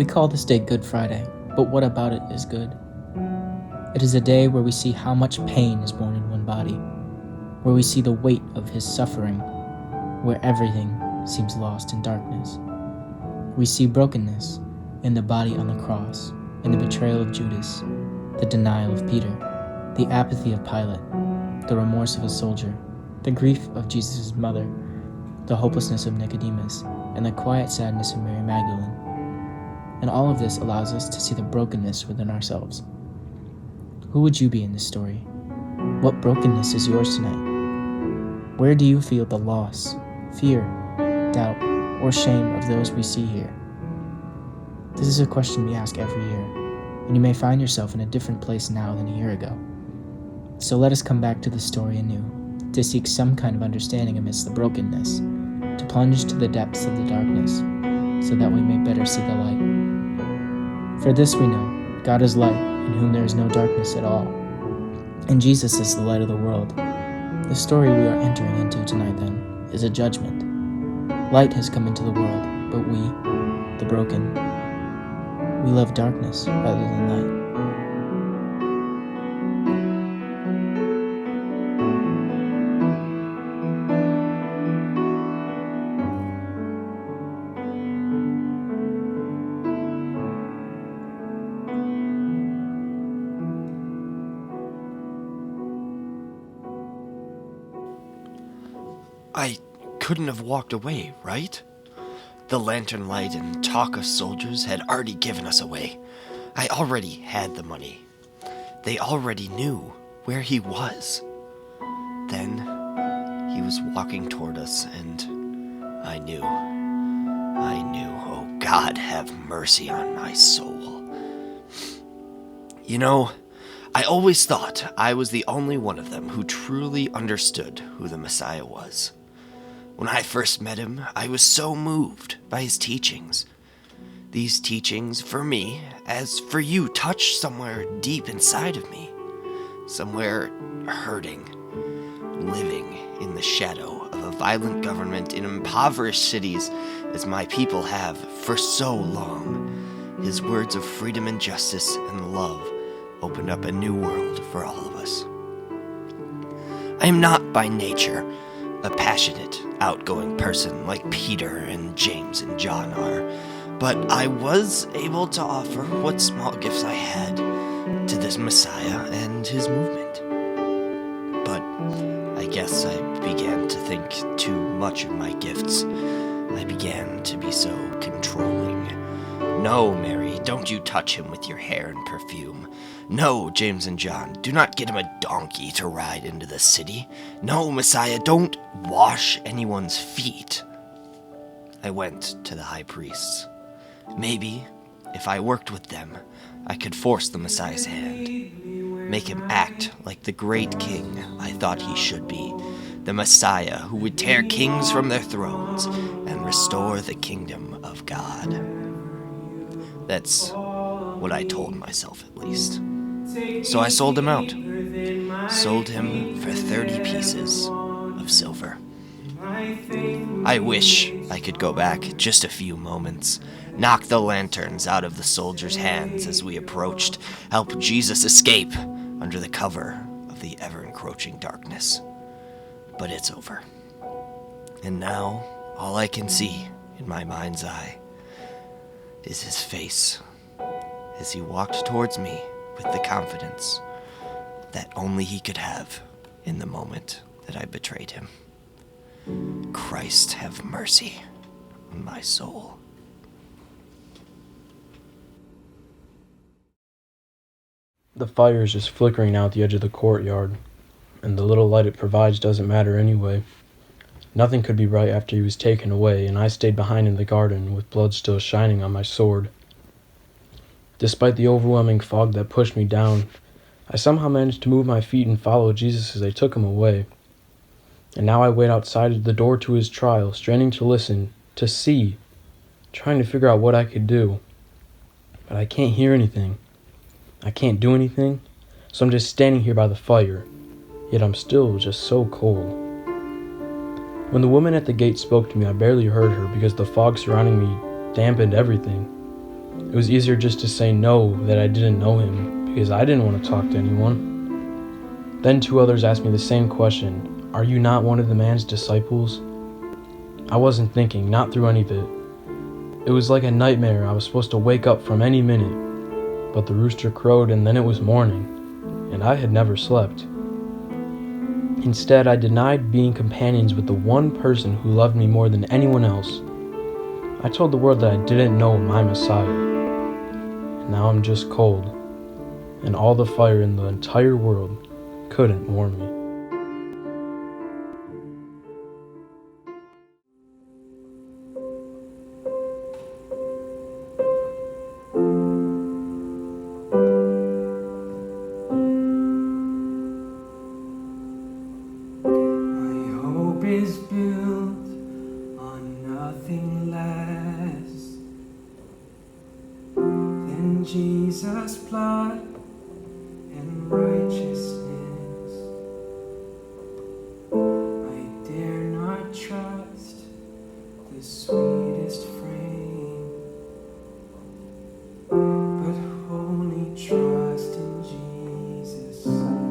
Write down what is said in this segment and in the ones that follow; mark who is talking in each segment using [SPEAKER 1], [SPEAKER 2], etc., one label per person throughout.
[SPEAKER 1] We call this day Good Friday, but what about it is good? It is a day where we see how much pain is born in one body, where we see the weight of his suffering, where everything seems lost in darkness. We see brokenness in the body on the cross, in the betrayal of Judas, the denial of Peter, the apathy of Pilate, the remorse of a soldier, the grief of Jesus' mother, the hopelessness of Nicodemus, and the quiet sadness of Mary Magdalene. And all of this allows us to see the brokenness within ourselves. Who would you be in this story? What brokenness is yours tonight? Where do you feel the loss, fear, doubt, or shame of those we see here? This is a question we ask every year, and you may find yourself in a different place now than a year ago. So let us come back to the story anew, to seek some kind of understanding amidst the brokenness, to plunge to the depths of the darkness, so that we may better see the light. For this we know, God is light, in whom there is no darkness at all, and Jesus is the light of the world. The story we are entering into tonight, then, is a judgment. Light has come into the world, but we, the broken, we love darkness rather than light.
[SPEAKER 2] I couldn't have walked away, right? The lantern light and talk of soldiers had already given us away. I already had the money. They already knew where he was. Then he was walking toward us, and I knew, oh God, have mercy on my soul. You know, I always thought I was the only one of them who truly understood who the Messiah was. When I first met him, I was so moved by his teachings. These teachings, for me, as for you, touched somewhere deep inside of me. Somewhere hurting, living in the shadow of a violent government in impoverished cities as my people have for so long. His words of freedom and justice and love opened up a new world for all of us. I am not by nature a passionate, outgoing person like Peter and James and John are, but I was able to offer what small gifts I had to this Messiah and his movement. But I guess I began to think too much of my gifts. I began to be so controlling. No, Mary, don't you touch him with your hair and perfume. No, James and John, do not get him a donkey to ride into the city. No, Messiah, don't wash anyone's feet. I went to the high priests. Maybe, if I worked with them, I could force the Messiah's hand. Make him act like the great king I thought he should be. The Messiah who would tear kings from their thrones and restore the kingdom of God. That's what I told myself, at least. So I sold him out. Sold him for 30 pieces of silver. I wish I could go back just a few moments, knock the lanterns out of the soldiers' hands as we approached, help Jesus escape under the cover of the ever-encroaching darkness. But it's over. And now, all I can see in my mind's eye is his face as he walked towards me with the confidence that only he could have in the moment that I betrayed him. Christ have mercy on my soul.
[SPEAKER 3] The fire is just flickering out the edge of the courtyard, and the little light it provides doesn't matter anyway. Nothing could be right after he was taken away, and I stayed behind in the garden with blood still shining on my sword. Despite the overwhelming fog that pushed me down, I somehow managed to move my feet and follow Jesus as they took him away. And now I wait outside the door to his trial, straining to listen, to see, trying to figure out what I could do. But I can't hear anything. I can't do anything, so I'm just standing here by the fire, yet I'm still just so cold. When the woman at the gate spoke to me, I barely heard her because the fog surrounding me dampened everything. It was easier just to say no, that I didn't know him, because I didn't want to talk to anyone. Then 2 others asked me the same question: "Are you not one of the man's disciples?" I wasn't thinking, not through any of it. It was like a nightmare. I was supposed to wake up from any minute. But the rooster crowed, and then it was morning, and I had never slept. Instead, I denied being companions with the one person who loved me more than anyone else. I told the world that I didn't know my Messiah. And now I'm just cold, and all the fire in the entire world couldn't warm me.
[SPEAKER 4] Is built on nothing less than Jesus' blood and righteousness. I dare not trust the sweetest frame, but wholly trust in Jesus' name.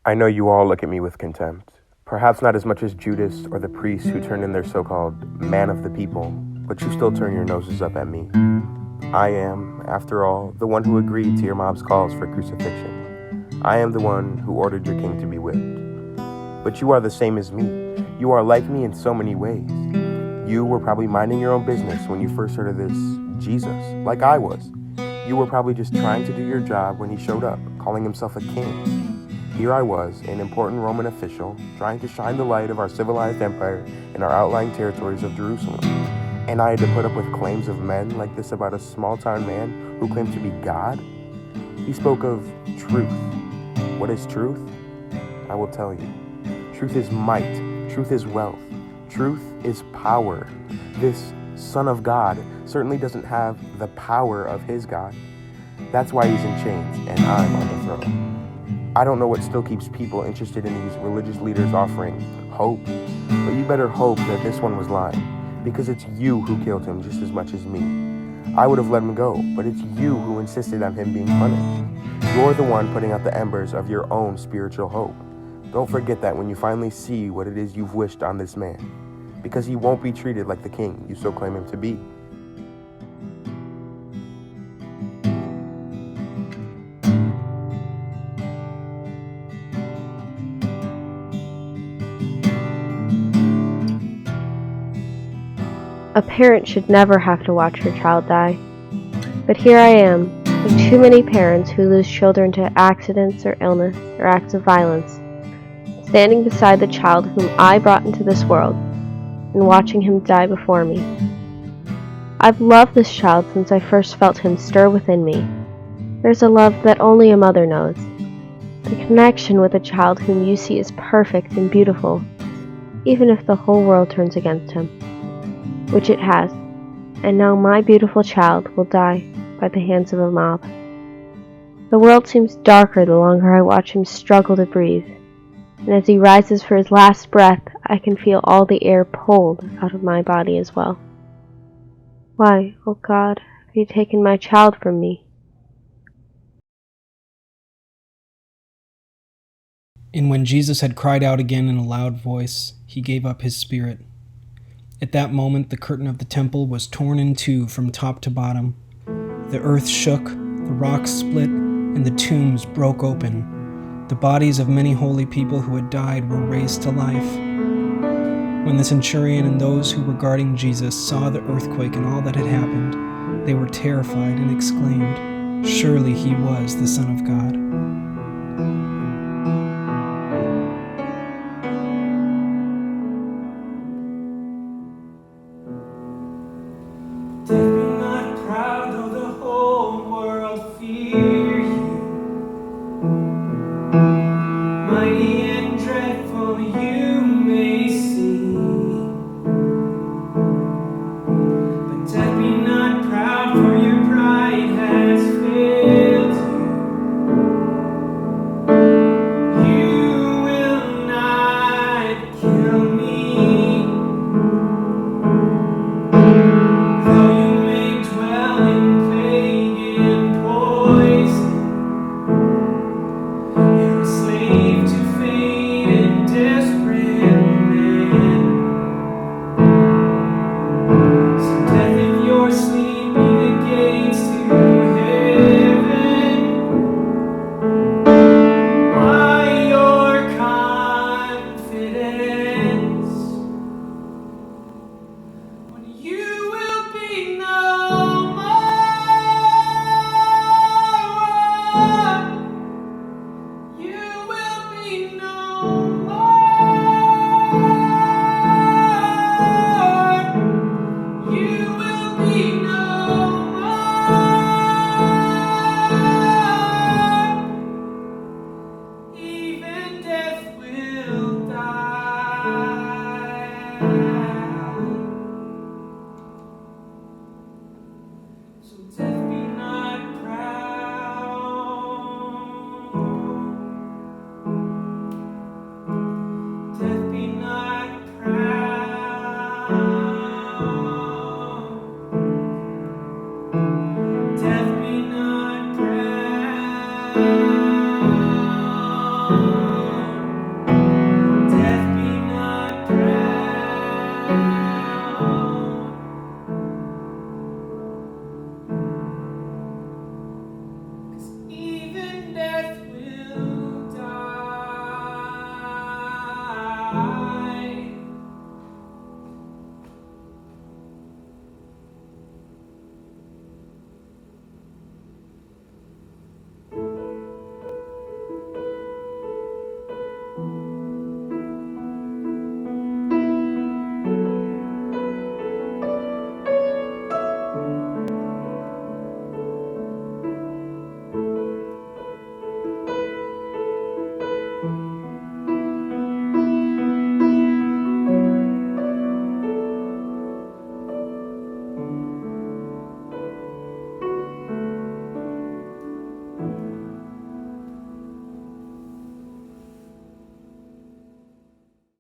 [SPEAKER 5] I know you all look at me with contempt. Perhaps not as much as Judas or the priests who turned in their so-called man of the people, but you still turn your noses up at me. I am, after all, the one who agreed to your mob's calls for crucifixion. I am the one who ordered your king to be whipped. But you are the same as me. You are like me in so many ways. You were probably minding your own business when you first heard of this Jesus, like I was. You were probably just trying to do your job when he showed up, calling himself a king. Here I was, an important Roman official, trying to shine the light of our civilized empire in our outlying territories of Jerusalem. And I had to put up with claims of men like this about a small-town man who claimed to be God? He spoke of truth. What is truth? I will tell you. Truth is might. Truth is wealth. Truth is power. This Son of God certainly doesn't have the power of his God. That's why he's in chains and I'm on the throne. I don't know what still keeps people interested in these religious leaders offering hope, but you better hope that this one was lying, because it's you who killed him just as much as me. I would have let him go, but it's you who insisted on him being punished. You're the one putting out the embers of your own spiritual hope. Don't forget that when you finally see what it is you've wished on this man, because he won't be treated like the king you so claim him to be.
[SPEAKER 6] A parent should never have to watch her child die. But here I am, like too many parents who lose children to accidents or illness or acts of violence, standing beside the child whom I brought into this world and watching him die before me. I've loved this child since I first felt him stir within me. There's a love that only a mother knows. The connection with a child whom you see as perfect and beautiful, even if the whole world turns against him, which it has, and now my beautiful child will die by the hands of a mob. The world seems darker the longer I watch him struggle to breathe, and as he rises for his last breath, I can feel all the air pulled out of my body as well. Why, oh God, have you taken my child from me?
[SPEAKER 7] And when Jesus had cried out again in a loud voice, he gave up his spirit. At that moment, the curtain of the temple was torn in two from top to bottom. The earth shook, the rocks split, and the tombs broke open. The bodies of many holy people who had died were raised to life. When the centurion and those who were guarding Jesus saw the earthquake and all that had happened, they were terrified and exclaimed, "Surely he was the Son of God."
[SPEAKER 4] Death be not proud, though the whole world fear you. Mighty and dreadful, you